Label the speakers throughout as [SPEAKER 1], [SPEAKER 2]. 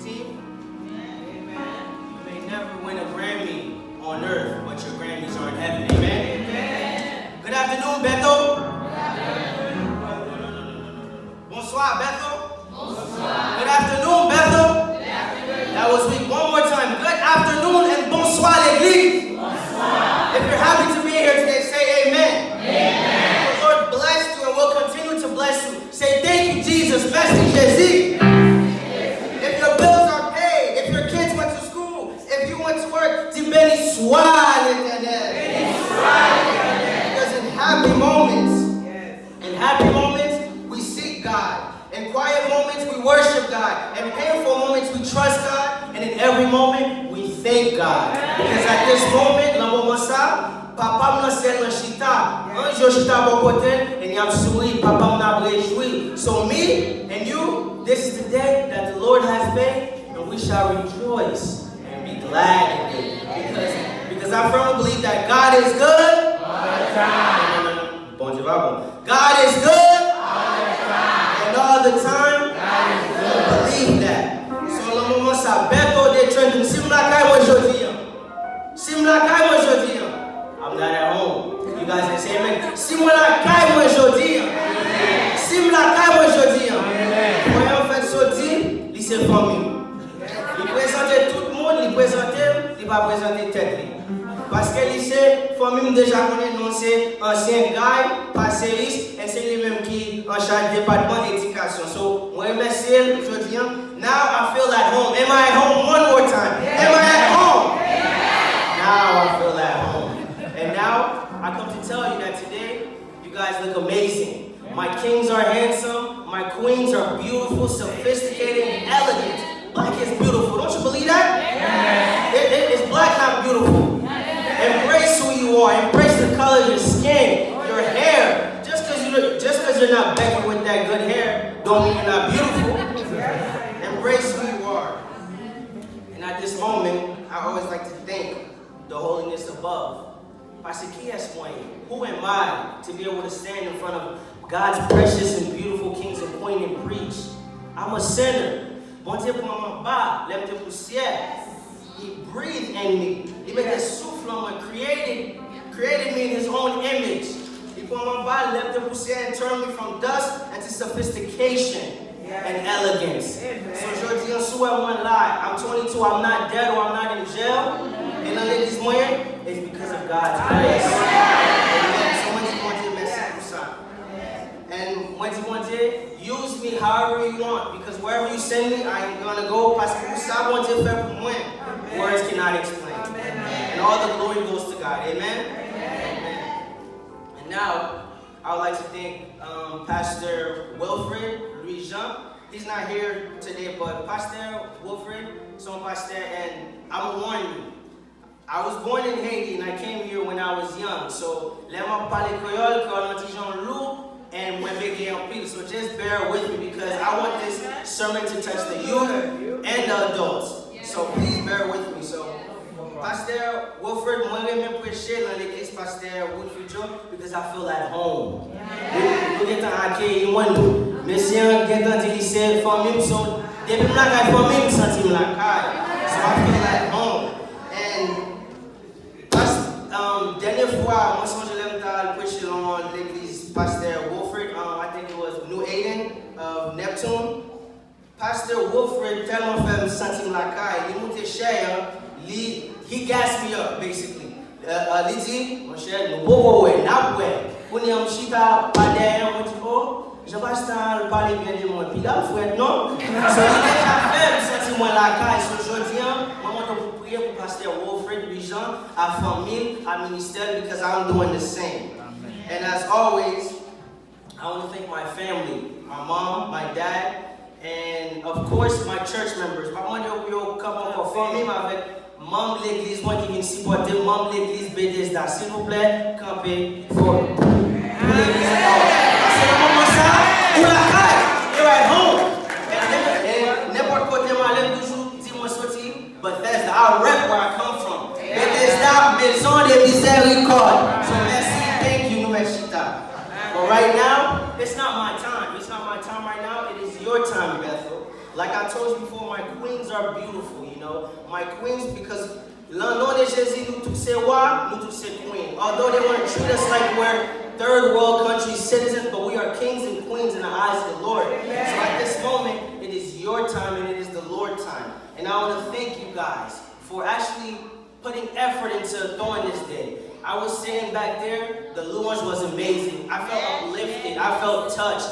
[SPEAKER 1] team? Amen. You may never win a Grammy on earth, but your Grammys are in heaven. Amen. Amen. Good afternoon, Bethel. Good afternoon. Bonsoir, Bethel. Bonsoir. Good afternoon, Bethel. Good afternoon. That was weak. One more time. Good afternoon and bonsoir, l'église. Bonsoir. If you're happy to be here today, say amen. Amen. The Lord bless you and will continue to bless you. Say thank you, Jesus. Merci, Jésus. If your bills are paid, if your kids went to school, if you went to work, dis béni soit l'Éternel. Because in happy moments, we seek God. In quiet moments, we worship God. In painful moments, we trust God. And in every moment, we thank God. Because at this moment, la moment ça, papa m'a sel dans chita. Un jour chita bon côté, and y'a souri, papa m'a réjoui. So me and you, this is the day that the Lord has made, and we shall rejoice and be glad in it. Because I firmly believe that God is good all the time. God is good and all the time. God is good. Believe that. So le moment ça, Bethel de trending. Si m'la kay moi jodi. I'm not at home. You guys can say amen. Si m'la kay moi jodi. Voyons fait sorti, il s'est formé. Il présente tout le monde, il va présenter tête. Parce que lycée, famille déjà connaît non c'est ancien gars, passéiste, et c'est lui-même qui en charge du département d'éducation. So, moi remercie aujourd'hui. Now I feel at home. Am I at home? One more time. Am I at home? Now I feel at home. And now I come to tell you that today you guys look amazing. My kings are handsome. My queens are beautiful, sophisticated, and elegant. Black is beautiful. Don't you believe that? It's black, not beautiful. Embrace who you are. Embrace the color of your skin, your hair. Just because you're not Becky with that good hair, don't mean you're not beautiful. Embrace who you are. And at this moment, I always like to thank the holiness above. Parce qui est moi? Who am I to be able to stand in front of God's precious and beautiful kings and queens and preach? I'm a sinner. Bon Dieu pour mon bas, lève tes poussières. He breathed in me. He made a souffle on me, created me in his own image. He put my body, left the poussière, and turned me from dust into sophistication and elegance. So aujourd'hui, on souhaite one lie. I'm 22, I'm not dead or I'm not in jail. And I live this morning, it's because of God's grace. Amen. So when you want to, merci pour ça. And when you want to, use me however you want. Because wherever you send me, I'm going to go. Parce que ça want to faire pour moi. Words cannot explain. And all the glory goes to God. Amen? Amen. And now, I would like to thank Pastor Wilfred Louis-Jean. He's not here today, but Pastor Wilfred, son pastor, and I'm going to warn you. I was born in Haiti, and I came here when I was young. So, let me parler créole, car Jean Lou, and when big peel. So just bear with me, because I want this sermon to touch the youth and the adults. So please bear with me. So, Pastor Wilfred, moi j'aime prêcher dans l'église Pasteur Wilfred because I feel at home. Nous sommes accueillis, nous, messieurs, nous sommes lycée, famille, so depuis que la famille, je sens la caille. So I feel at home. And dernière fois, moi je l'aime prêcher dans l'église Pasteur Wilfred. I think it was New Aiden of Neptune. Pastor Wilfred tellement fait me sentir la caille. Il monte cher, he gassed me up basically. Il dit, mon cher, nous pouvons n'a pas. On est en chita, pas derrière, on dit, oh, je vais parler bien de moi. Puis là, frère, non. So il déjà fait me sentir moi la caille. So aujourd'hui, maman doit vous prier pour Pastor Wilfred Louis-Jean, à famille, à ministère, because I'm doing the same. Amen. And as always, I want to thank my family, my mom, my dad, and of course my church members. I want to come up for me, avec membre de l'église, moi qui viens supporter membre de l'église Bethesda. S'il vous plaît, campez fort. C'est le moment ça, pour la caille, you're at home. Et n'importe côté, moi, j'aime toujours dire moi sorti, Bethesda, I rep where I come from. Bethesda, maison de miséricorde. So merci, thank you, Numeshita. But right now, it's not my time. It's not my time right now. It is your time, Bethel. Like I told you before, my queens are beautiful, you know. My queens, because l'an de Jésus, nous tous c'est roi, nous tous c'est queen. Although they want to treat us like we're third world country citizens, but we are kings and queens in the eyes of the Lord. Amen. So at this moment, it is your time and it is the Lord's time. And I want to thank you guys for actually putting effort into throwing this day. I was sitting back there, the louange was amazing. I felt uplifted, I felt touched.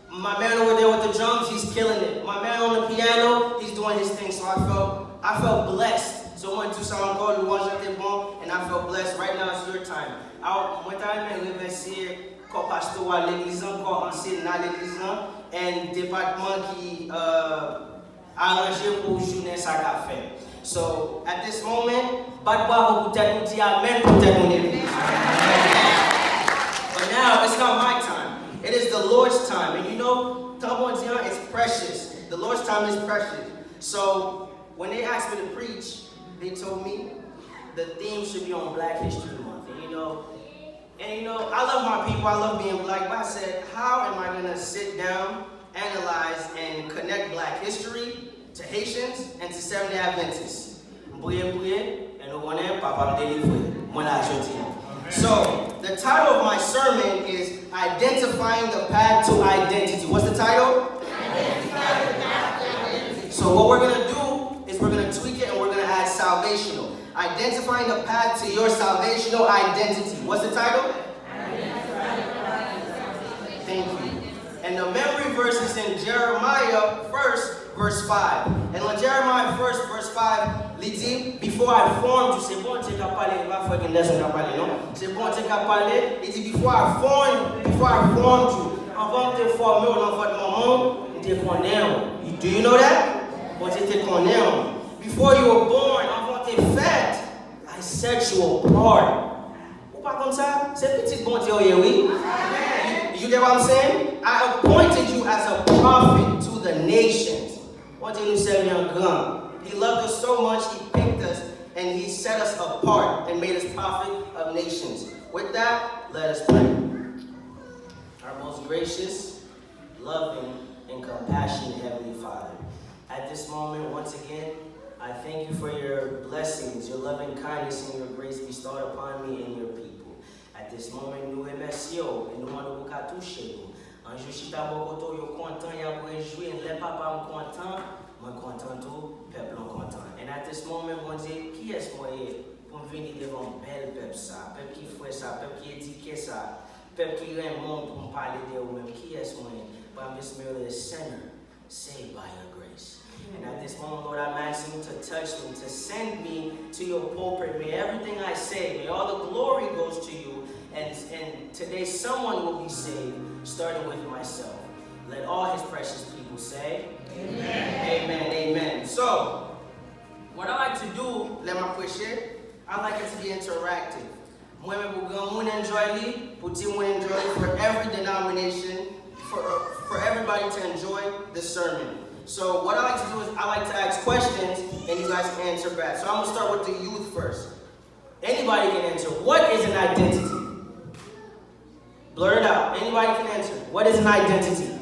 [SPEAKER 1] My man over there with the drums, he's killing it. My man on the piano, he's doing his thing, so I felt blessed. So I went to someone called louange était bon, and I felt blessed. Right now it's your time. Moi je remercier corps pastoral l'église, corps ancien dans l'église et département qui arrangé pour journée ça qu'a fait. So at this moment, bat bravo peut-être nous dit amen peut-être mon église. But now it's not my time. It is the Lord's time. And you know, it's precious. The Lord's time is precious. So when they asked me to preach, they told me the theme should be on Black History Month. And you know, I love my people, I love being black, but I said, how am I gonna sit down, analyze, and connect Black history to Haitians and to Seventh-day Adventists? So, the title of my sermon is Identifying the Path to Identity. What's the title? Identifying the Path to Identity. So what we're going to do is we're going to tweak it and we're going to add salvational. Identifying the path to your salvational identity. What's the title? Thank you. And the memory verse is in Jeremiah 1, verse 5. And in Jeremiah 1, verse 5, il dit, before I formed you, c'est bon, tu as parlé, il va faire une leçon à parler, non? C'est bon, tu as parlé, il dit, before I formed you, avant de te former dans votre maman, tu te connais. Do you know that? Bon, tu te connais. Before you were born, avant de te fait, I set you apart. Ou pas comme ça? C'est petit bon Dieu, oui? You get what I'm saying? I appointed you as a prophet to the nations. He loved us so much, he picked us, and he set us apart and made us prophet of nations. With that, let us pray. Our most gracious, loving, and compassionate Heavenly Father, at this moment, once again, I thank you for your blessings, your loving kindness, and your grace bestowed upon me and your people. At this moment, nous remercions et nous demandons pour qu'à toucher nous. En Juchita Bogoto, yo content, ya réjoui, et les papas content, moi content tout, peuple content. And at this moment, on dit, qui est-ce moi pour venir devant bel peuple ça, peuple qui fait ça, peuple qui éduque ça, peuple qui est monde pour parler de vous-même, qui est-ce moi? But I'm just merely a sinner, saved by your grace. And at this moment, Lord, I'm asking you to touch me, to send me to your pulpit. May everything I say, may all the glory goes to you. And today someone will be saved, starting with myself. Let all his precious people say, Amen. Amen, amen. So, what I like to do, let me push it, I like it to be interactive. For every denomination, for everybody to enjoy the sermon. So what I like to do is I like to ask questions and you guys can answer back. So I'm going to start with the youth first. Anybody can answer. What is an identity? Blurt it out. Anybody can answer. What is an identity?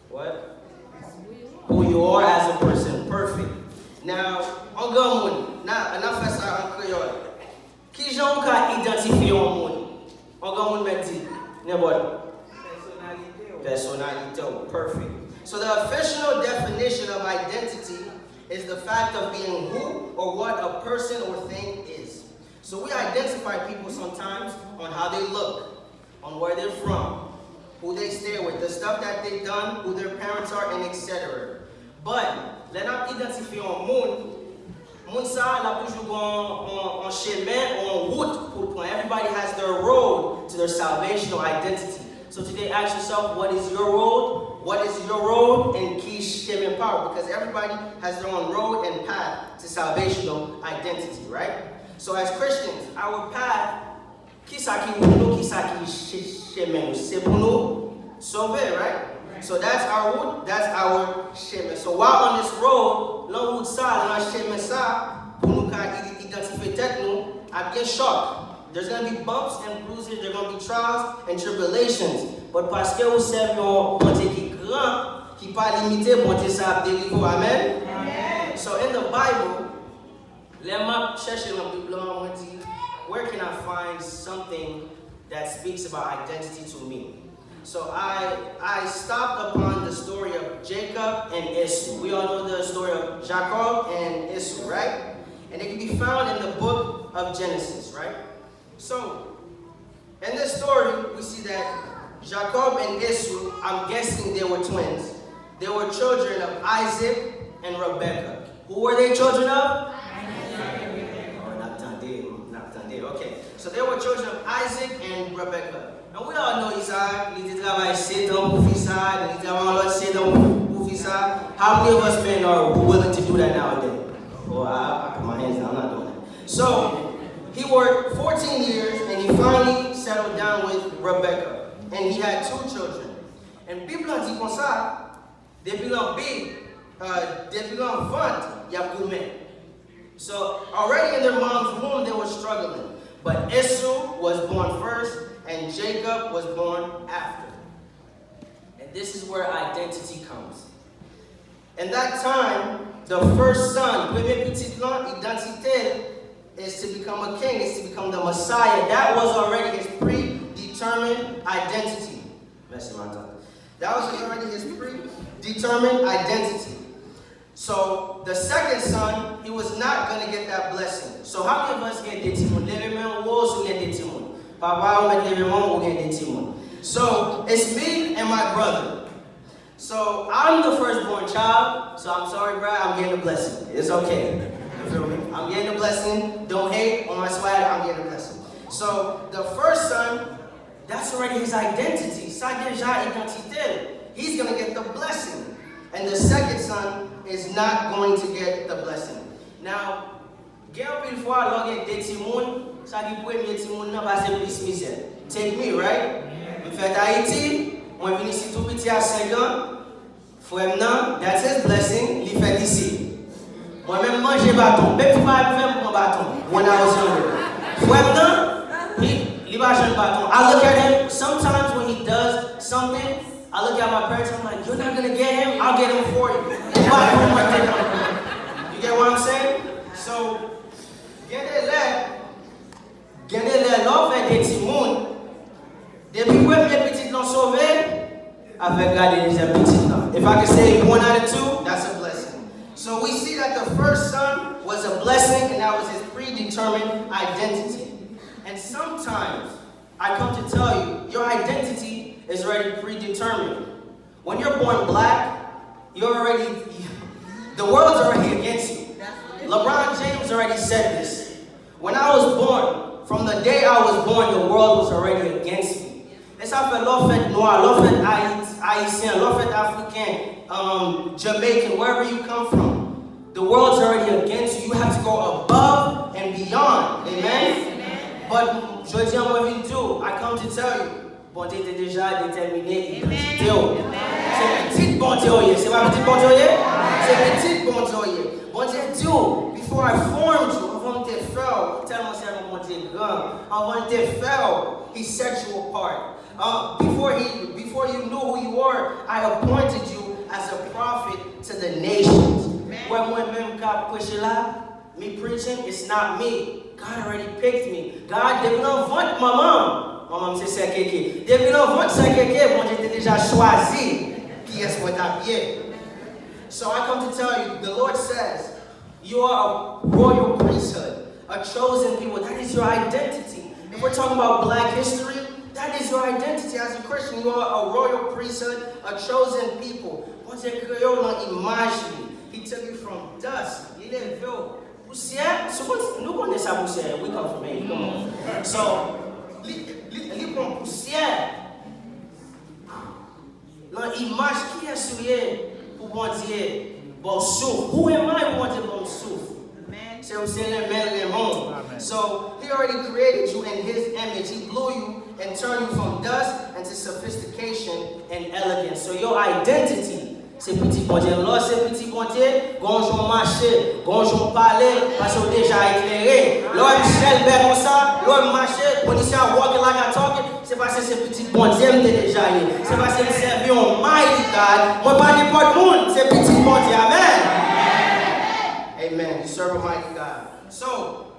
[SPEAKER 1] What? Who you are as a person. Perfect. Now, on Gamoun. Now, enough as I Creole. Qui j'en ka identifier au monde? On Gamoun me dit. N'importe. Personality. Perfect. So the official definition of identity is the fact of being who or what a person or thing is. So we identify people sometimes on how they look, on where they're from, who they stay with, the stuff that they've done, who their parents are, and etc. But let us identify on moun. Moun sa la toujours en chemin, en route pour point. Everybody has their road to their salvational identity. So today ask yourself, what is your road? What is your road and key chemin power? Because everybody has their own road and path to salvational identity, right? So as Christians, our path, qui sa qui chemin, c'est pour nous sauver, right? So that's our route, that's our chemin. So while on this road, l'on route ça, l'on chemin ça, pour nous identifier tête nous, à bien choc. There's going to be bumps and bruises, there's going to be trials and tribulations. But parce que vous savez, on est qui grand, qui pas limité, bon Dieu ça délivre. Amen. Amen. So in the Bible, let me chercher dans Bible, on dit, where can I find something that speaks about identity to me? So I stopped upon the story of Jacob and Esau. We all know the story of Jacob and Esau, right? And it can be found in the book of Genesis, right? So, in this story, we see that Jacob and Esau, I'm guessing they were twins. They were children of Isaac and Rebekah. Who were they children of? Okay. So they were children of Isaac and Rebekah. And we all know Isaac, il travaille 7 ans pour faire ça, il travaille 7 ans pour faire ça. How many of us men are willing to do that nowadays? Oh, I put my hands down, I'm not doing that. So, he worked 14 years and he finally settled down with Rebekah. And he had 2 children. And people ont dit comme ça, depuis l'an big, depuis l'an 20, il y a gourmet. So, already in their mom's womb, they were struggling. But Esau was born first, and Jacob was born after. And this is where identity comes. In that time, the first son, premier petit plan, identité, is to become a king, is to become the Messiah. That was already his predetermined identity. That was already his predetermined identity. So the second son, he was not going to get that blessing. So how many of us get the timon? So it's me and my brother. So I'm the firstborn child. So I'm sorry, Brad, I'm getting the blessing. It's okay. You feel me? I'm getting the blessing. Don't hate on my swag. I'm getting the blessing. So the first son, that's already his identity. He's going to get the blessing. And the second son is not going to get the blessing. Now, take me, right? In fact, Haiti, when we see tout petit à 5 ans, frère nan, that's his blessing, il fait ici. Moi-même manger bâton, même si pas même prendre bâton when I was younger. Frère nan, he va jeune bâton. I look at him sometimes when he does something. I look at my parents, I'm like, you're not going to get him? I'll get him for you. You get what I'm saying? So, get le love et des timons. Depuis que les petits l'ont sauvé, avec garder les petits là. If I could say 1 out of 2, that's a blessing. So we see that the first son was a blessing, and that was his predetermined identity. And sometimes, I come to tell you, your identity is already predetermined. When you're born black, you're already, the world's already against you. LeBron James already said this. When I was born, from the day I was born, the world was already against me. Et ça fait l'offre noir, l'offre haïtien, l'offre africain, Jamaican, wherever you come from. The world's already against you. You have to go above and beyond. Amen? But, je dis moi vidéo, I come to tell you, bon Dieu était déjà déterminé. C'est petit bon Dieu, c'est pas petit bon Dieu, c'est petit bon Dieu. Bon Dieu, before I formed you, avant de te faire, tellement c'est mon Dieu grand, avant de te faire, he set you apart. Before you knew who you were, I appointed you as a prophet to the nations. Me preaching, it's not me. God already picked me. God didn't want my mom. Ma mom c'est quelqu'un. Depuis l'enfant c'est quelqu'un, bon Dieu déjà choisi qui est pour t'appuyer. So I come to tell you, the Lord says, you are a royal priesthood, a chosen people. That is your identity. If we're talking about black history, that is your identity as a Christian. You are a royal priesthood, a chosen people. He took you from dust. Nous connaissons sa poussière. We come from Haiti. Come on. So, il prend poussière. L'image qui est souillée pour bon Dieu, bon souffle. Who am I pour Dieu bon souffle? So he already created you in his image. He blew you and turned you from dust into sophistication and elegance. So your identity, c'est petit bon Dieu. Là, c'est petit bon Dieu. Gonjon marché, gonjon parler, parce que déjà éclairé. Là, Michel Béron ça, là, marché, when he start walking like I talking, c'est parce que c'est petit bon Dieu m'était déjà eu. C'est parce que c'est servi un mighty God. Moi pas n'importe monde, c'est petit bon Dieu. Amen. Amen. You serve a mighty God. So,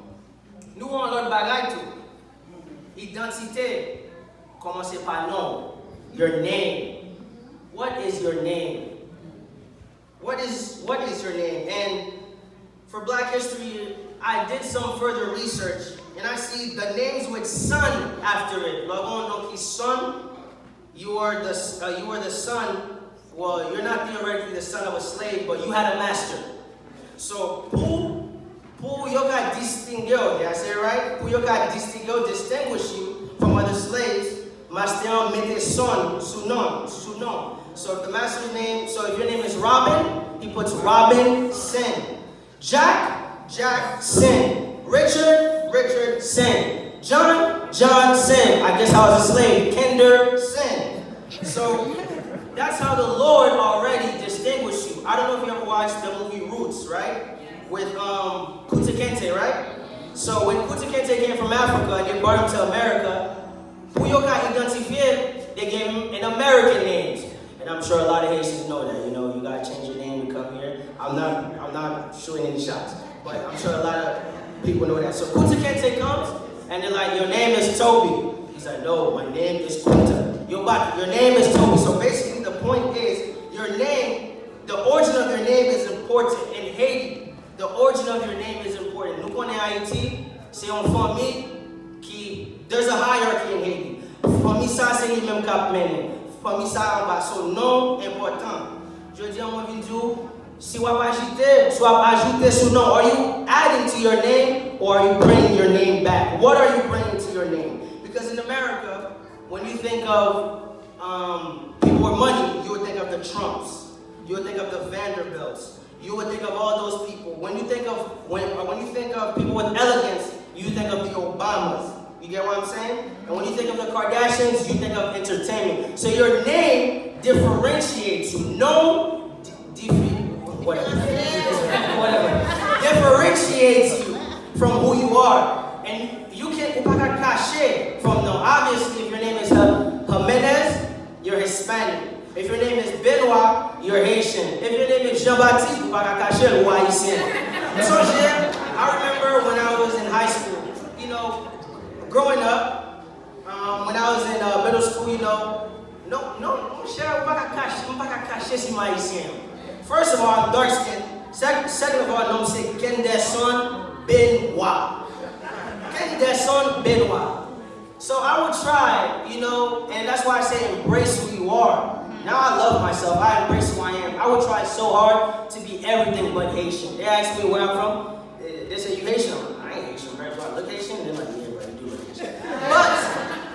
[SPEAKER 1] nous on l'autre bagaille tout. Identité. Commencez par nom. Your name. What is your name? What is your name? And for Black History, I did some further research, and I see the names with son after it. Logondoki's son. You are the son. Well, you're not theoretically the son of a slave, but you had a master. So, Pou yoka distinguió, did I say it right? Pou yoka distinguió, distinguish you from other slaves. Master mete son, sous nom. So if the master's name, so if your name is Robin, he puts Robin, Sin. Jack, Sin. Richard, Sin. John, Sin. I guess I was a slave. Kenderson. So that's how the Lord already distinguished you. I don't know if you ever watched the movie Roots, right? With Kunta Kinte, right? So when Kunta Kinte came from Africa and they brought him to America, Puyoka identified, they gave him an American name. And I'm sure a lot of Haitians know that. You know, you gotta change your name to come here. I'm not shooting any shots, but I'm sure a lot of people know that. So Kunta Kinte comes and they're like, your name is Toby. He's like, no, my name is Kunta. Your name is Toby. So basically the point is, your name, the origin of your name is important. In Haiti, the origin of your name is important. Nous connaissons Haïti, c'est une famille qui, there's a hierarchy in Haiti. Famille ça c'est les mêmes cap mené. Famille ça en bas, so nom important. Je dis à mon vidéo, si vous ajoutez, son nom, are you adding to your name or are you bringing your name back? What are you bringing to your name? Because in America, when you think of people with money, you would think of the Trumps, you would think of the Vanderbilts. You would think of all those people. When you think of people with elegance, you think of the Obamas. You get what I'm saying? And when you think of the Kardashians, you think of entertainment. So your name differentiates you. No, whatever. Differentiates you from who you are. And you can't cache from them. Obviously, if your name is Jimenez, you're Hispanic. If your name is Benoit, you're Haitian. If your name is Jean-Baptiste, you're Haitian. So I remember when I was in high school, you know, growing up, when I was in middle school, you know, first of all, I'm dark skinned. Second of all, I'm saying Kenderson Benoit. Kenderson Benoit. So I would try, you know, and that's why I say embrace who you are. Now I love myself. I embrace who I am. I would try so hard to be everything but Haitian. They ask me where I'm from. They say, you Haitian? I ain't Haitian, right? Do I look Haitian? They're like, yeah, bro, you do look Haitian. But,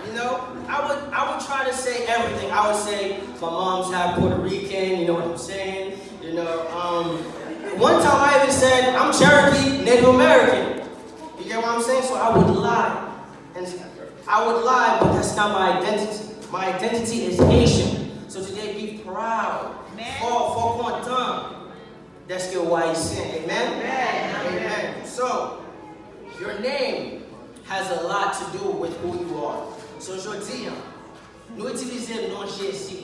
[SPEAKER 1] you know, I would try to say everything. I would say my mom's half Puerto Rican, you know what I'm saying? You know, one time I even said, I'm Cherokee, Native American. You get what I'm saying? So I would lie. And I would lie, but that's not my identity. My identity is Haitian. So today, be proud. For content. That's good why you sin. Amen? Amen. So, your name has a lot to do with who you are. So, je dis, nous utilisons le nom Jésus.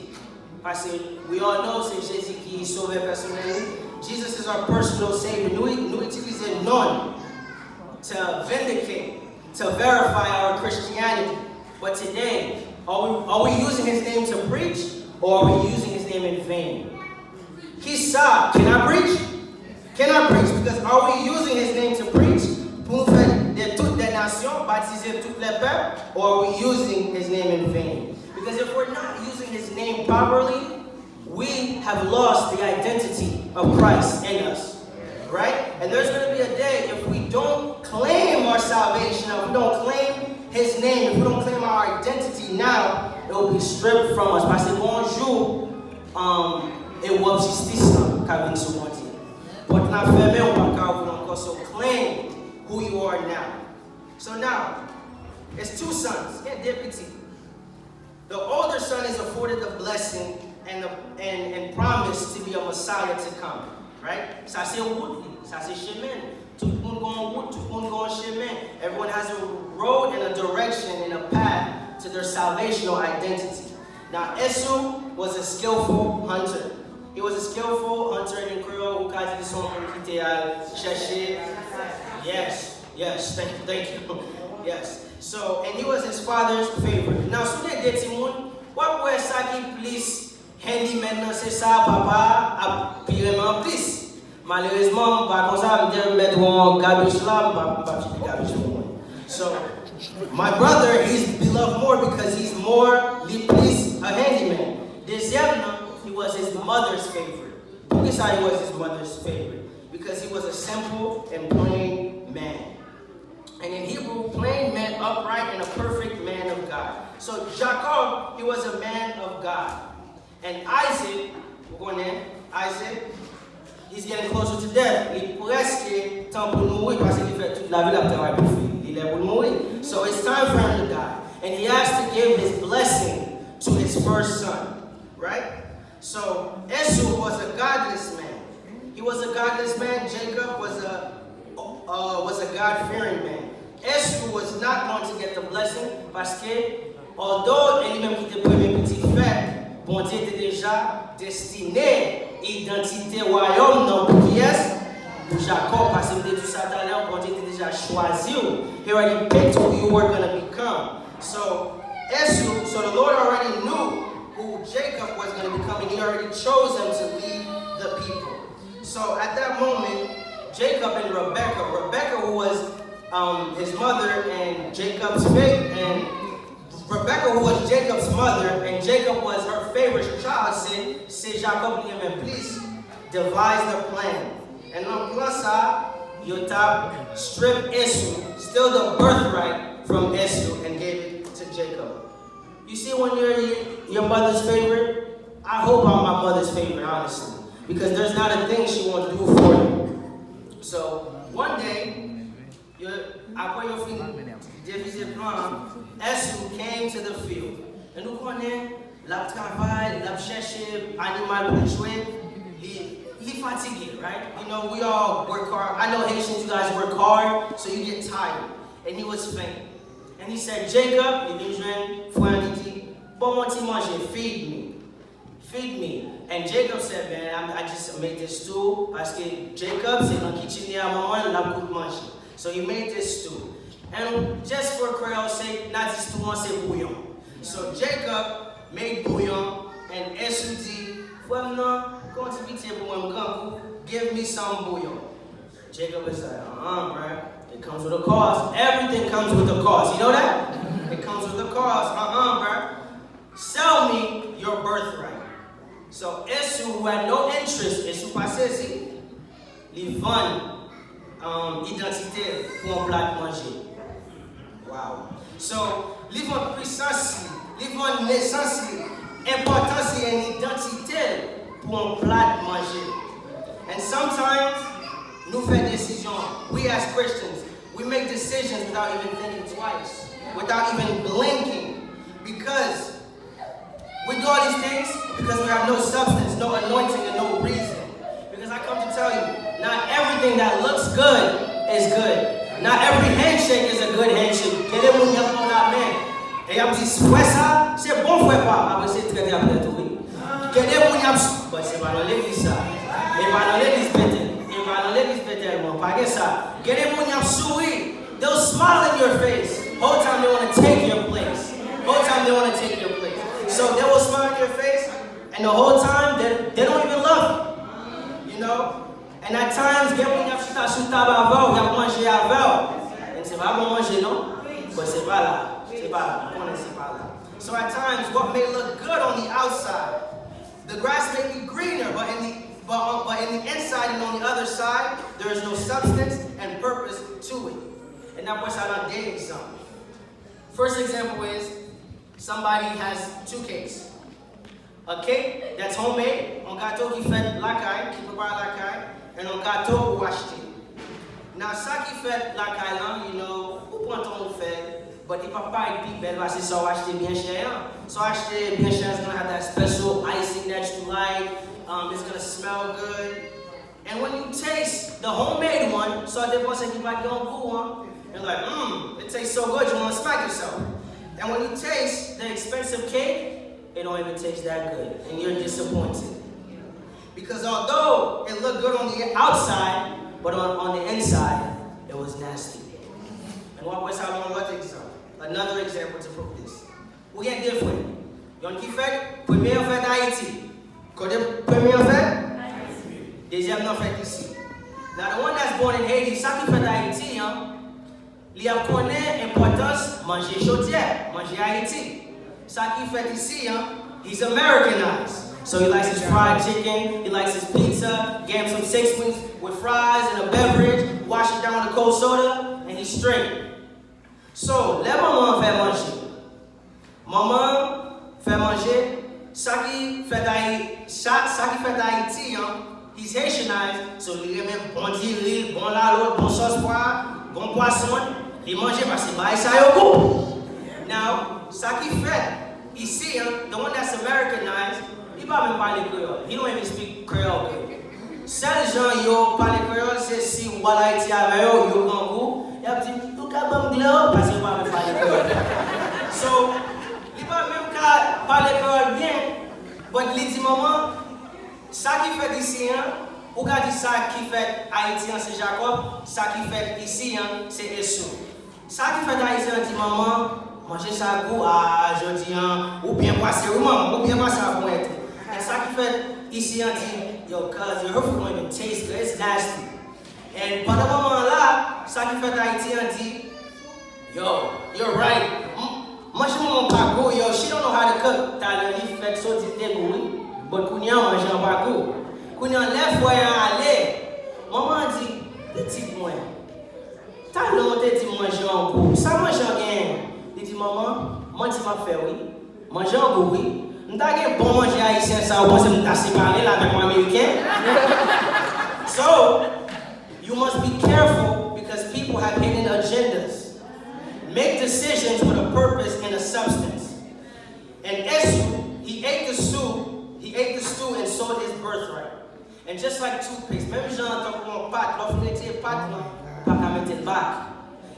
[SPEAKER 1] Parce que we all know c'est Jésus qui sauve personnellement. Jesus is our personal Savior. Nous utilisons le nom to vindicate, to verify our Christianity. But today, are we using his name to preach? Or are we using his name in vain? Kisa, can I preach? Can I preach? Because are we using his name to preach? Pour nous faire de toutes les nations, baptiser toutes les peuples? Or are we using his name in vain? Because if we're not using his name properly, we have lost the identity of Christ in us. Right? And there's going to be a day if we don't claim our salvation, if we don't claim his name, if we don't claim our identity now, it will be stripped from us. Parce que bonjour, et wap justice ka vin sou konti. But na ferme ou pa ka ou encore. So claim who you are now. So now, it's two sons, yeah, deputy. The older son is afforded the blessing and promise to be a Messiah to come. Right? Ça c'est route, ça c'est chemin. Tout le monde gon route, tout le monde gon chemin. Everyone has a road and a direction and a path to their salvational identity. Now, Esau was a skillful hunter. He was a skillful hunter in Creole who had this one qui chercher. Yes, thank you. Yes. So, and he was his father's favorite. Now, sous les deux timons, what was ça qui plus handyman, c'est ça, papa, a pire en plus. Malheureusement, par contre, ça me mettre un garbage là, pas garbage. So, my brother, he's beloved more because he's more, he's a handyman. Deuxième, he was his mother's favorite. This is how he was his mother's favorite. Because he was a simple and plain man. And in Hebrew, plain meant upright and a perfect man of God. So Jacob, he was a man of God. And Isaac, we're going in, Isaac, he's getting closer to death. Il presque temps pour mourir parce qu'il fait toute la vie la travail pour faire. Il est pour mourir. So it's time for him to die. And he has to give his blessing to his first son. Right? So Esau was a godless man. He was a godless man. Jacob was a God-fearing man. Esau was not going to get the blessing parce que, although lui-même qui était premier petit fait, bon Dieu était déjà destiné identité royaume non pour qui est pour Jacob parce que tout ça talent bon Dieu était déjà choisi. He already picked who you were going to become. So Esau, so the Lord already knew who Jacob was going to become, and he already chose him to lead the people. So at that moment, Jacob and Rebecca, who was his mother and Jacob's and Rebecca, who was Jacob's mother, and Jacob was her favorite child, said Jacob, please devise the plan. And on plus side, you top strip Esau, still the birthright from Esau, and gave it to Jacob. You see, when you're your mother's favorite, I hope I'm my mother's favorite, honestly, because there's not a thing she won't do for you. So one day, Esau came to the field. And nous connaissons, la travail, la chercher, animal pour jouer, he fatigué, right? You know, we all work hard. I know Haitians, you guys work hard, so you get tired. And he was faint. And he said, Jacob, feed me. And Jacob said, man, I just made this stew. Parce que Jacob, c'est dans kitchen à maman, la coûte manger. So he made this stew. And just for Creole's sake, not this stew, on say bouillon. So Jacob made bouillon, and Esau dit, well, no, go to the table, give me some bouillon. Jacob is like, bro. It comes with a cost. Everything comes with a cost. You know that? It comes with a cost. Bro. Sell me your birthright. So Esau, who had no interest, Esau passé, il vend identité pour un plat manger. Wow. So, il vend puissance, il vend naissance, importance et identité pour un plat manger. And sometimes, nous faisons décisions. We as Christians, we make decisions without even thinking twice, without even blinking, because we do all these things because we have no substance, no anointing, and no reason. Because I come to tell you, not everything that looks good is good. Not every handshake is a good handshake. Queremos un amén. Et un petit fouet ça, c'est bon fouet pas. Après c'est très après tout. Queremos un, but c'est pas dans l'église ça. Et pas dans l'église peut-être. Et pas dans l'église peut-être. Bon, pas que ça. Queremos un sourire. They'll smile in your face. Whole time they want to take your place. Whole time they want to take your place. So they will smile in your face, and the whole time they don't even love you. You know? And at times, get when you have avant, you have manger avant. And c'est pas bon manger, non? But c'est pas là. C'est pas là. C'est pas là. So at times, what may look good on the outside, the grass may be greener, but in the inside and on the other side, there is no substance and purpose to it. And that puts out on dating something. First example is, somebody has two cakes. A cake that's homemade, un gâteau qui fait la caille, qui prépare la caille, and un gâteau ou acheté. Now, ça qui fait la caille là, you know, ou prend ton fait, but il peut pas être plus belle parce que ça acheté bien cher. So acheté bien cher is gonna have that special icing that you like. It's gonna smell good. And when you taste the homemade one, so they want to say you might go goût, you're like, it tastes so good, you want to smack yourself. And when you taste the expensive cake, it don't even taste that good. And you're disappointed. Because although it looked good on the outside, but on the inside, it was nasty. And what was another example to prove this? We get different. Yon qui fait, première fête Haïti. Côté première fête? Deuxième non fête ici. Now the one that's born in Haiti, ça qui fait Haïti, il a connaît l'importance manger chaudière, manger Haïti. Ça qui fait ici, he's Americanized. So he likes his fried chicken, he likes his pizza, get him some 6 wings with fries and a beverage, wash it down with a cold soda, and he's straight. So, let maman faire manger. Maman fait manger. Ça qui fait Haïti, he's Haitianized, so il remet bon d'huile, bon la l'autre, bon sauce poire, bon poisson, il mange parce que bah ça y goût. Now, ça qui fait ici, the one that's Americanized, he pas même parler créole. He don't even speak Creole. Seul gens yo parler créole, c'est si ou à Haïti avec yo grand goût. Il a dit tout cas bon glow parce que pas même parler créole. So, il pas même qu'à parler créole bien, but il dit maman, ça qui fait ici ou qu'a dit ça qui fait Haïti c'est Jacob, ça qui fait ici c'est Esau. Ça qui fait Haïti dit maman, manger ça goût à jeudi ou bien passer ou maman ou bien passer à bon être. And ça qui fait ici dit yo cuz your food don't even taste good, it's nasty. And pendant ce moment-là, ça qui fait Haïti dit yo, you're right. Manger mon pago, yo, she don't know how to cook. T'as le livre fait sauter tes goûts, but kounya mange un pago. Kounya lève voyant aller. Maman dit petit moi. T'as le monté dit manger un goût. Ça mange rien. Il dit maman, moi tu m'as fait oui. Manger un goût oui. M'ta gen bon manger haïtien ça ou pense m'ta séparé là avec moi américain. So, you must be careful because people have hidden agendas. Make decisions with a purpose and a substance. And Esau, he ate the stew and sold his birthright. And just like toothpaste, maybe Jean talk about pot,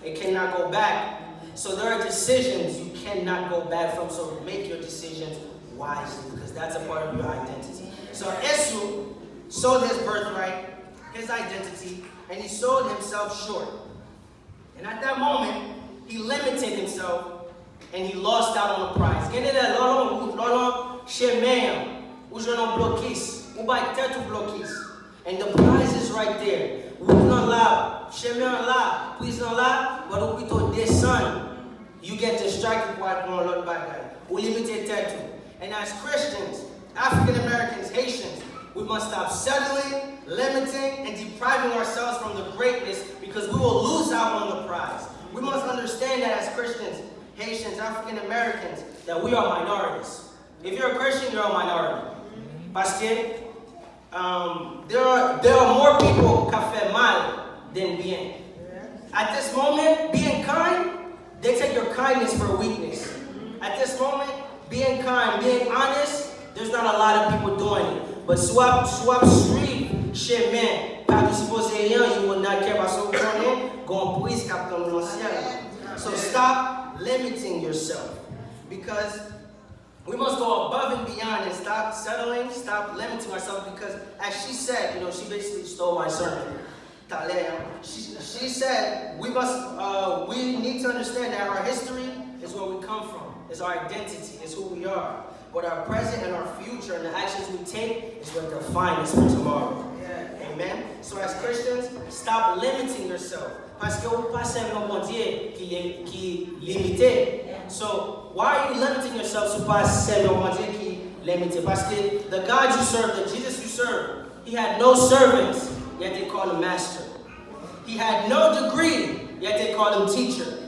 [SPEAKER 1] it cannot go back. So there are decisions you cannot go back from. So make your decisions wisely because that's a part of your identity. So Esau sold his birthright, his identity, and he sold himself short. And at that moment, he limited himself and he lost out on the prize. And the prize is right there. You get distracted by one bad guy. And as Christians, African Americans, Haitians, we must stop settling, limiting, and depriving ourselves from the greatness because we will lose out on the prize. We must understand that as Christians, Haitians, African Americans, that we are minorities. If you're a Christian, you're a minority. Parce que there are more people qui fait mal than bien. At this moment, being kind, they take your kindness for weakness. At this moment, being kind, being honest, there's not a lot of people doing it. But swap suivre chemin, pas de supposer rien, you will not care about so So stop limiting yourself because we must go above and beyond and stop settling, stop limiting ourselves because as she said, she basically stole my sermon. She said we need to understand that our history is where we come from, is our identity, is who we are. But our present and our future and the actions we take is what define us for tomorrow. Yeah. Amen. So as Christians, stop limiting yourself. Parce que vous passez un bon Dieu qui est limité. So why are you limiting yourself to pass un bon Dieu qui est limité? Parce que the God you serve, the Jesus you serve, he had no servants, yet they called him master. He had no degree, yet they called him teacher.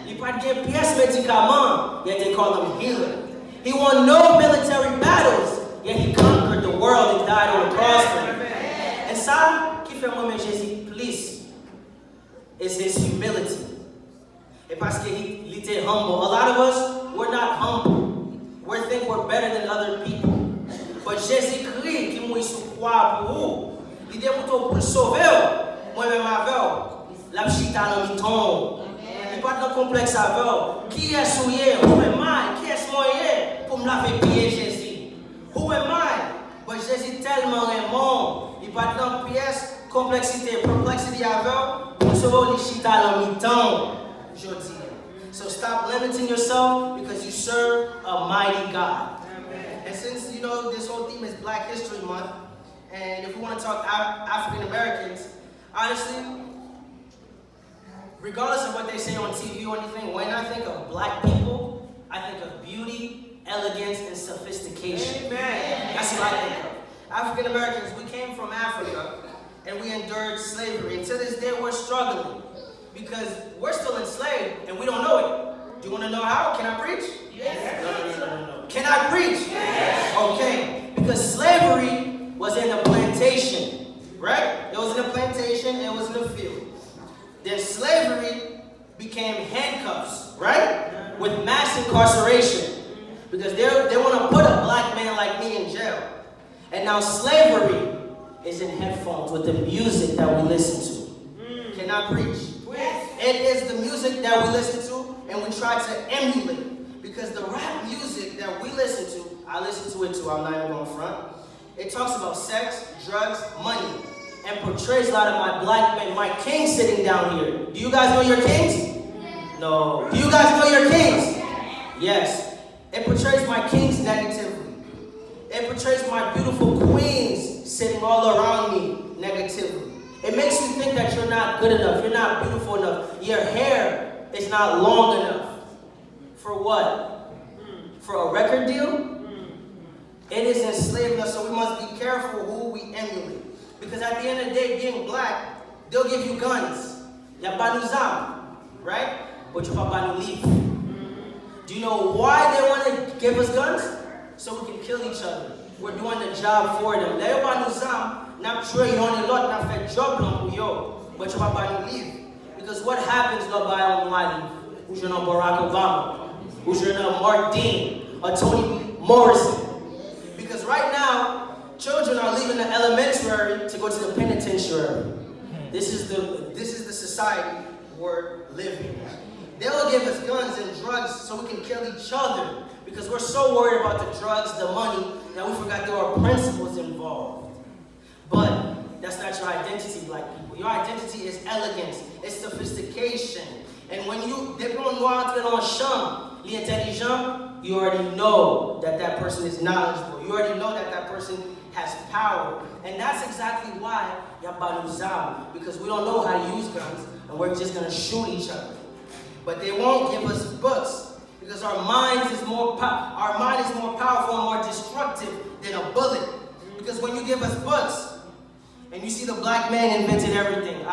[SPEAKER 1] He pas de pièce médicament, yet they called him healer. He won no military battles, yet he conquered the world and died on the cross for you. And ça qui fait moi Jésus plus is his humility. Et parce qu'il était humble. A lot of us, we're not humble. We think we're better than other people. But Jésus-Christ qui m'a sous croix pour vous, il est pour le sauver. Moi-même avec la chita dans le ton. Il pas de complexe avec. Qui est souillé? Who am I? Qui est moyen pour me laver pied Jésus? Who am I? Mais Jésus tellement aimant, il pas de pièce, complexité, perplexity avec. Nous serons les chita en mi-temps, je dis. So stop limiting yourself because you serve a mighty God. Amen. And since you know this whole theme is Black History Month, and if we want to talk African Americans, honestly, regardless of what they say on TV or anything, when I think of black people, I think of beauty, elegance, and sophistication. Amen. That's what I think of. African Americans, we came from Africa, and we endured slavery. And to this day, we're struggling because we're still enslaved, and we don't know it. Do you want to know how? Can I preach? Yes. No. Can I preach? Yes. Okay. Because slavery was in a plantation, right? It was in a plantation, and it was in a field. Then slavery became handcuffs, right? With mass incarceration. Because they want to put a black man like me in jail. And now slavery is in headphones with the music that we listen to. Can I preach? Yes. It is the music that we listen to and we try to emulate. Because the rap music that we listen to, I listen to it too, I'm not even going front. It talks about sex, drugs, money. And portrays a lot of my black men, my kings sitting down here. Do you guys know your kings? No. Do you guys know your kings? Yes. It portrays my kings negatively. It portrays my beautiful queens sitting all around me negatively. It makes you think that you're not good enough, you're not beautiful enough, your hair is not long enough. For what? For a record deal? It is enslaving us, so we must be careful who we emulate. Because at the end of the day, being black, they'll give you guns. Ya banuzam, right? But you papa leave. Do you know why they want to give us guns? So we can kill each other. We're doing the job for them. Leo banuzam, na ptre yon lot na fait job long yo. But you papa leave. Because what happens lo by on Wally? Who's your Barack Obama? Who's your Mark Dean? Or Toni Morrison? Because right now, children are leaving the elementary to go to the penitentiary. This is the society we're living in. They'll give us guns and drugs so we can kill each other because we're so worried about the drugs, the money, that we forgot there are principles involved. But that's not your identity, black people. Your identity is elegance, it's sophistication. And when you l'intelligent, you already know that that person is knowledgeable. You already know that that person has power. And that's exactly why Yabanuzam, because we don't know how to use guns and we're just going to shoot each other. But they won't give us books because our mind is more powerful and more destructive than a bullet. Because when you give us books and you see the black man invented everything.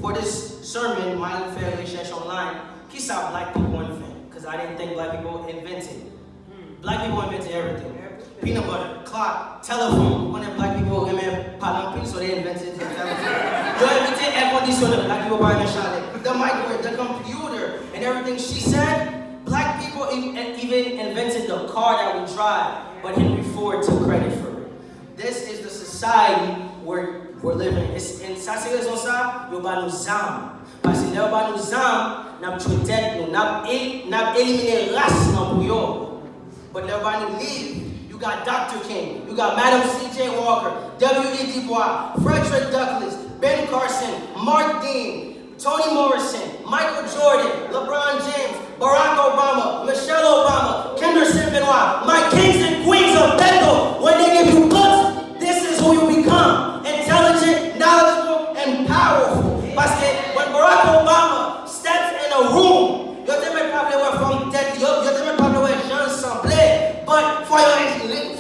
[SPEAKER 1] For this sermon, my family research online, he saw black people invent because I didn't think black people invented. Black people invented everything. Peanut butter, clock, telephone. When black people women so they invented the telephone. They invented air conditioner. Black people buy the microwave, the computer, and everything she said. Black people even invented the car that we drive, but Henry Ford took credit for it. This is the society we're living. It's in sa raison ça, yo ba nou zam. Parce que yo ba nou zam, n'a protect nous, n'a éliminer race nan pou yo. But yo ba nou live. You got Dr. King, you got Madam C.J. Walker, W.E. Du Bois, Frederick Douglass, Ben Carson, Mark Dean, Toni Morrison, Michael Jordan, LeBron James, Barack Obama, Michelle Obama, Kenderson Benoit, my kings and queens of Bethel. When they give you books, this is who you become. Intelligent, knowledgeable, and powerful. Parce que when Barack Obama steps in a room, yo te me probably were from dead, yo te me probably were Jean Semblé, but for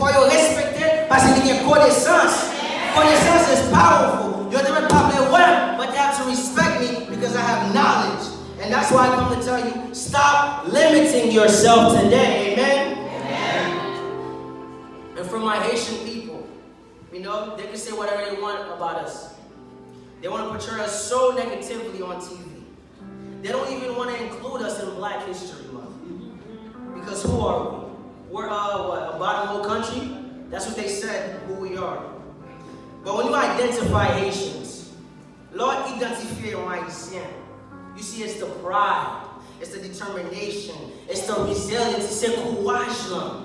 [SPEAKER 1] your respected, parce qu'il y a connaissance. Connaissance is powerful. Yo te me probably were, but they have to respect me because I have knowledge. And that's why I come to tell you, stop limiting yourself today, amen? Amen. And for my Haitian people, you know, they can say whatever they want about us. They want to portray us so negatively on TV. They don't even want to include us in Black History Month. Because who are we? We're a bottom-hole country? That's what they said, who we are. But when you identify Haitians, Lord identifie un Haitien. You see, it's the pride. it's the determination, it's the resilience, c'est courage là.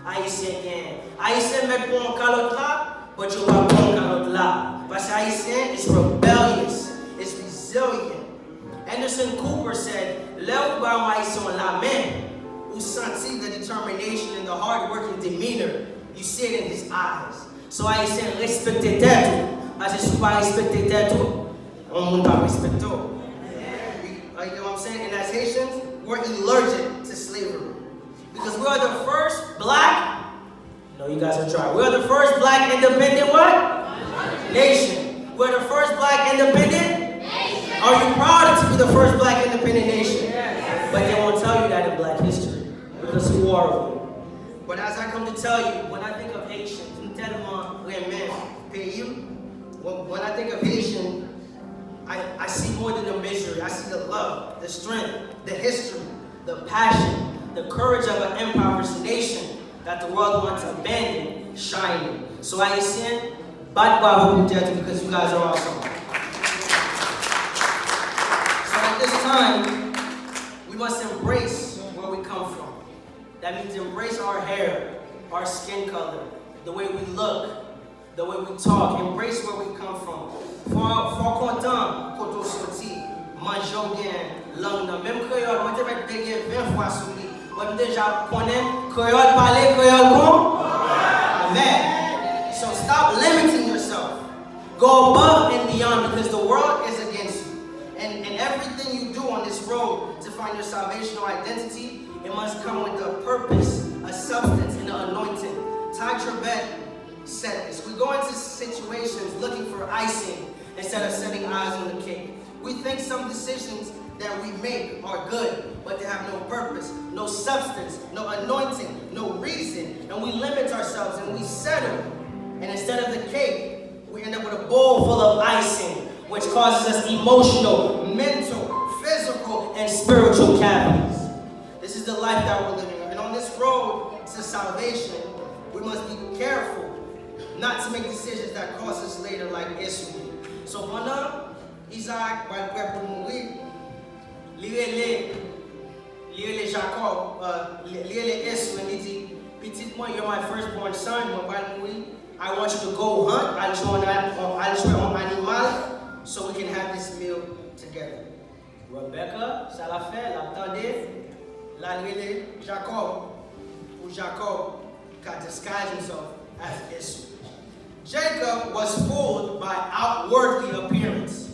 [SPEAKER 1] Haïtien gagne. Haïtien met pour un calotte là, but you pas pour un calotte là. Parce que Haïtien is rebellious, it's resilient. Anderson Cooper said, là où ba Haïtien la main, who senti the determination and the hard-working demeanor, you see it in his eyes. So Haïtien respecte tête. As if you pas respecte tête, on ne pas respecte. You know what I'm saying? And as Haitians, we're allergic to slavery. Because we are the first black, no, you guys are trying. We are the first black independent what? Nation. We're the first black independent nation. Are you proud to be the first black independent nation? Yes. But they won't tell you that in black history. Because who are we? But as I come to tell you, when I think of Haitians, when I think of Haitian, I see more than the misery. I see the love, the strength, the history, the passion, the courage of an impoverished nation that the world wants to abandon, shining. So I send bad because you guys are awesome. So at this time, we must embrace where we come from. That means embrace our hair, our skin color, the way we look, the way we talk. Embrace where we come from. Fort content, koto sorti, mangeons bien, langue nan. Même créole, moi, je vais déguer 20 fois sur lui. Moi, déjà, connais, créole, parler, créole, bon? Amen. So stop limiting yourself. Go above and beyond because the world is against you. And everything you do on this road to find your salvational identity, it must come with a purpose, a substance, and an anointing. Ty Trebet said this. We go into situations looking for icing instead of setting eyes on the cake. We think some decisions that we make are good, but they have no purpose, no substance, no anointing, no reason, and we limit ourselves and we settle. And instead of the cake, we end up with a bowl full of icing, which causes us emotional, mental, physical, and spiritual cavities. This is the life that we're living. And on this road to salvation, we must be careful not to make decisions that cost us later like Esau. So pendant Isaac va prêt pour mourir, lire Jacob, lire Esau, and il dit, petit moi, you're my firstborn son, mon va mourir. I want you to go hunt, I'll join an animal, so we can have this meal together. Rebecca, ça l'a fait, l'attendait, la lire Jacob, ou Jacob, got disguised himself as Esau. Jacob was fooled by outwardly appearance.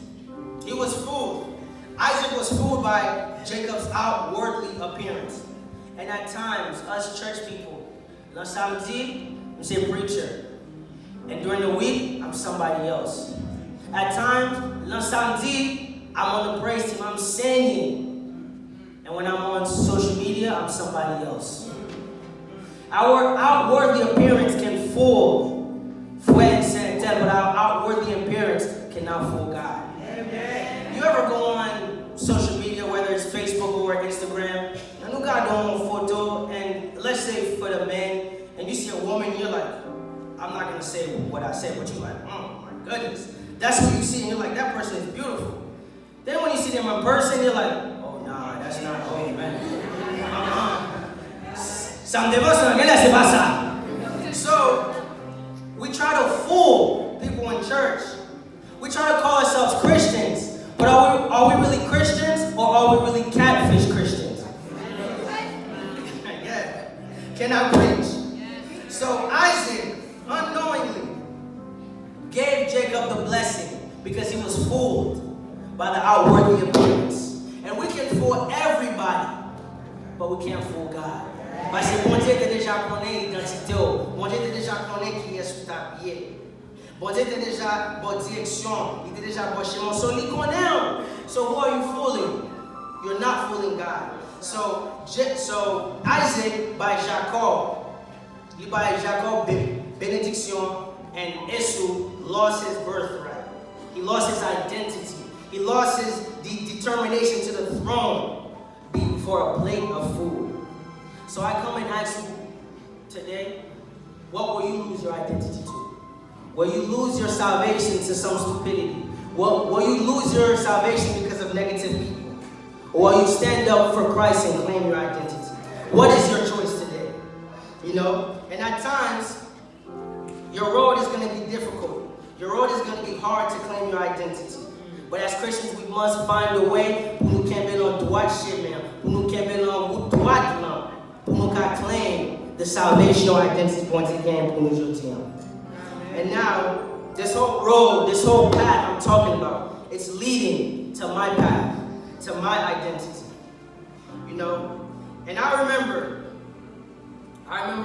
[SPEAKER 1] He was fooled. Isaac was fooled by Jacob's outwardly appearance. And at times, us church people, le samedi, I'm a preacher. And during the week, I'm somebody else. At times, le samedi, I'm on the praise team, I'm singing. And when I'm on social media, I'm somebody else. Our outwardly appearance can fool but our outwardly appearance cannot fool God. Amen. You ever go on social media, whether it's Facebook or Instagram, and you got on a photo, and let's say for the men, and you see a woman, you're like, I'm not going to say what I said, but you're like, oh my goodness. That's what you see, and you're like, that person is beautiful. Then when you see them in person, you're like, oh nah, that's not, oh man. So, we try to fool people in church. We try to call ourselves Christians, but are we really Christians or are we really catfish Christians? Yeah. Can I preach? So Isaac unknowingly gave Jacob the blessing because he was fooled by the outwardly appearance. And we can fool everybody, but we can't fool God. Parce que bon Dieu était déjà connaît l'identité, bon Dieu était déjà connaît qui est sous ta pied. Bon Dieu était déjà bonne direction, il était déjà bon chemin. So il connaît. So who are you fooling? You're not fooling God. So Isaac by Jacob benediction, and Esau lost his birthright. He lost his identity. He lost his determination to the throne for a plate of food. So I come and ask you today, what will you lose your identity to? Will you lose your salvation to some stupidity? Will you lose your salvation because of negative people? Or will you stand up for Christ and claim your identity? What is your choice today? You know? And at times, your road is going to be difficult. Your road is going to be hard to claim your identity. But as Christians, we must find a way pour nous camper dans droit chemin, pour nous camper dans route droite là, pour nous claim the salvation identity once again pour nous aujourd'hui. And now, this whole road, this whole path I'm talking about, it's leading to my path, to my identity. You know? And I remember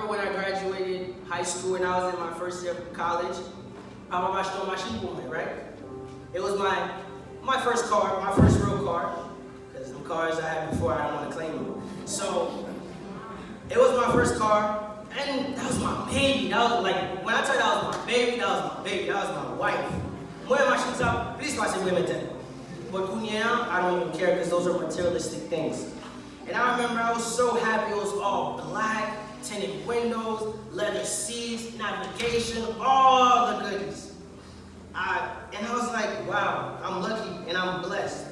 [SPEAKER 1] when I graduated high school and I was in my first year of college, right? It was my first car, my first real car, because the cars I had before, I don't want to claim them. So, it was my first car, and that was my baby. That was like, when I tell you that was my baby, that was my baby, that was my wife. When my shit's up, please pass it women tell. But kunya, I don't even care because those are materialistic things. And I remember I was so happy. It was all black, tinted windows, leather seats, navigation, all the goodies. And I was like, wow, I'm lucky and I'm blessed.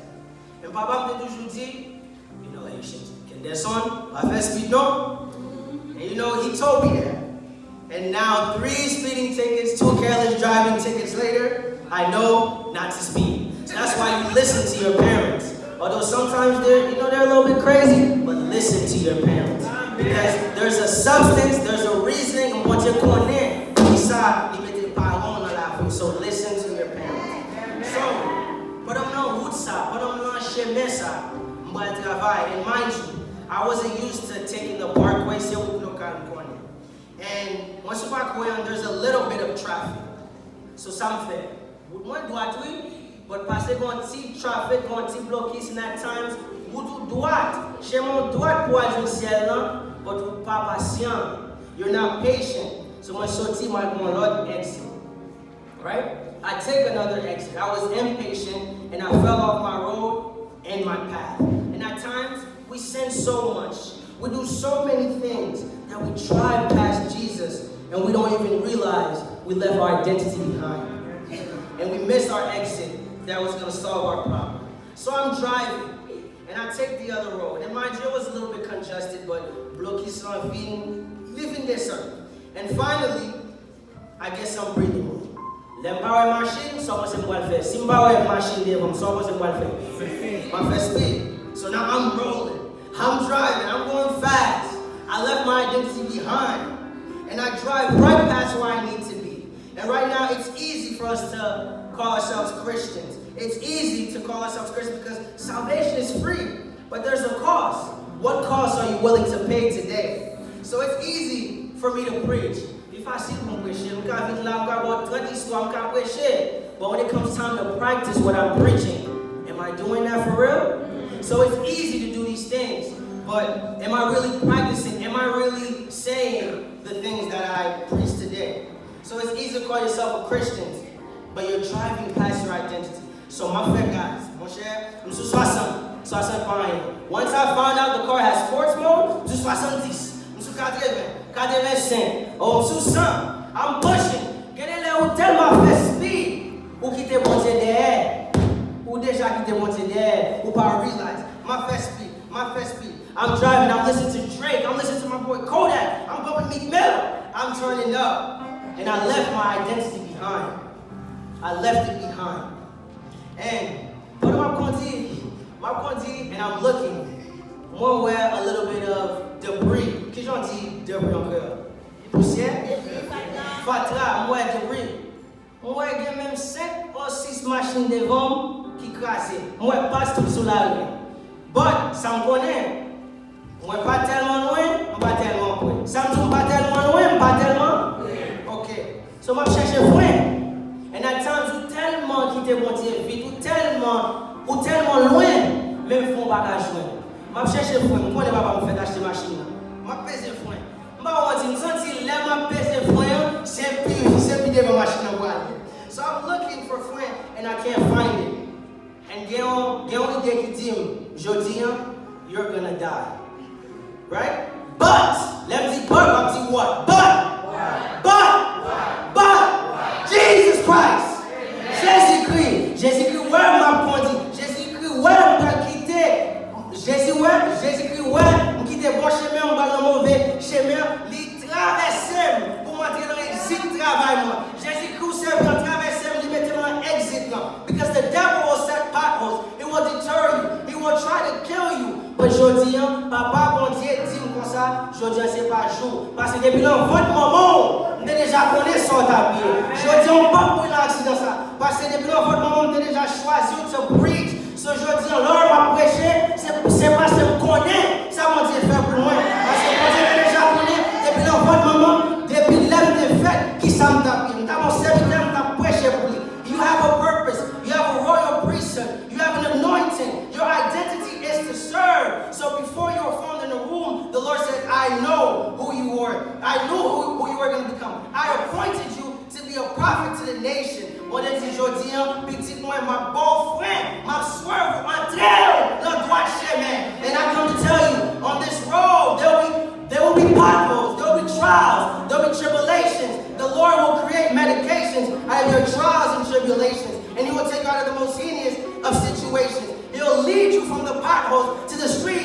[SPEAKER 1] And Papa me toujours dit, you know, Haitians, Kenderson, I fais speed no. And you know, he told me that. And now 3 speeding tickets, 2 careless driving tickets later, I know not to speed. So that's why you listen to your parents. Although sometimes they're a little bit crazy, but listen to your parents. Because there's a substance, there's a reasoning, and what you're going in. So listen to your parents. So, and mind you, I wasn't used to taking the parkway, and once you park away, there's a little bit of traffic. So something. But passer going to traffic, going to bloquer in at times, vous do droite. Chez mon droite pour aller au ciel là, but vous pas patient. You're not patient. So when sorti, my l'autre exit. Right? I take another exit. I was impatient and I fell off my road and my path. And at times, we sin so much. We do so many things that we drive past Jesus and we don't even realize we left our identity behind. And we missed our exit that was going to solve our problem. So I'm driving and I take the other road. And mind you, it was a little bit congested, but bloqué sans living this up. And finally, I get some breathing room. L'empower machine, so much in welfare. Simbawe machine there from so much in welfare. My first speed. So now I'm rolling. I'm driving. I'm going fast. I left my identity behind. And I drive right past where I need to be. And right now, it's easy for us to call ourselves Christians. It's easy to call ourselves Christians because salvation is free. But there's a cost. What cost are you willing to pay today? So it's easy for me to preach. But when it comes time to practice what I'm preaching, am I doing that for real? So it's easy to do these things, but am I really practicing? Am I really saying the things that I preach today? So it's easy to call yourself a Christian, but you're driving past your identity. So my friend guys, mon cher, I'm 60 pounds. Once I found out the car has sports mode, I'm 70. I'm 85. Oh, Susan, I'm pushing. Get in there, tell my first speed. Ou qui te monte derrière. Ou déjà qui te monte derrière. Ou pas realize. My first speed. I'm driving, I'm listening to Drake. I'm listening to my boy Kodak. I'm going Meek Mill. I'm turning up. And I left my identity behind. I left it behind. And what am I going to do? And I'm looking. One where a little bit of debris. Qu'est-ce qu'on dit debris encore? Poussière? Fatra, moi debris. Moi j'ai même 5 ou 6 machines devant qui crassent. Moi passe tout sur la rue. But ça me connaît. Moi pas tellement loin, pas tellement loin. Ça me trouve pas tellement loin, pas tellement. Okay. So moi cherche frein. And at times ou tellement qui te monter vite ou tellement loin, même font bagage loin. Je cherche le frein, je ne connais pas me faire acheter la machine. Je pèse le frein. Je me sens là, je pèse le frein, c'est plus de ma machine. So I'm looking for friend and I can't find it. And you're going to die. Right? But, let me see, what? But, Jesus Christ. Jésus-Christ, where am I pointing? Jésus-Christ, where am I quitter? je dis, papa, bon Dieu, dis-moi comme ça, je dis, c'est pas jour. Parce que depuis votre moment, on déjà connaît son tapis. Je dis, on pas pour l'accident ça. Parce que depuis votre moment, on déjà choisi de preach. Ce je dis, Lord m'a prêché, c'est parce que je connais, ça m'a dit faire pour moi. Parce que mon Dieu déjà connaît, depuis votre moment, depuis l'âme de fête, qui ça me tape. Dans mon serviteur, m'a prêché pour lui. You have a purpose, you have a royal priesthood, you have an anointing. Your identity is to serve. So before you were formed in the womb, the Lord said, I know who you were. I knew who you were going to become. I appointed you to be a prophet to the nation. On a dit, je dis, petit moi, ma bon frère, ma soeur, vous entrez dans le droit chemin. And I come to tell you, on this road, there will be potholes, there will be trials, there will be tribulations. The Lord will create medications out of your trials and tribulations. And He will take out of the most heinous of situations. He'll lead you from the potholes to the street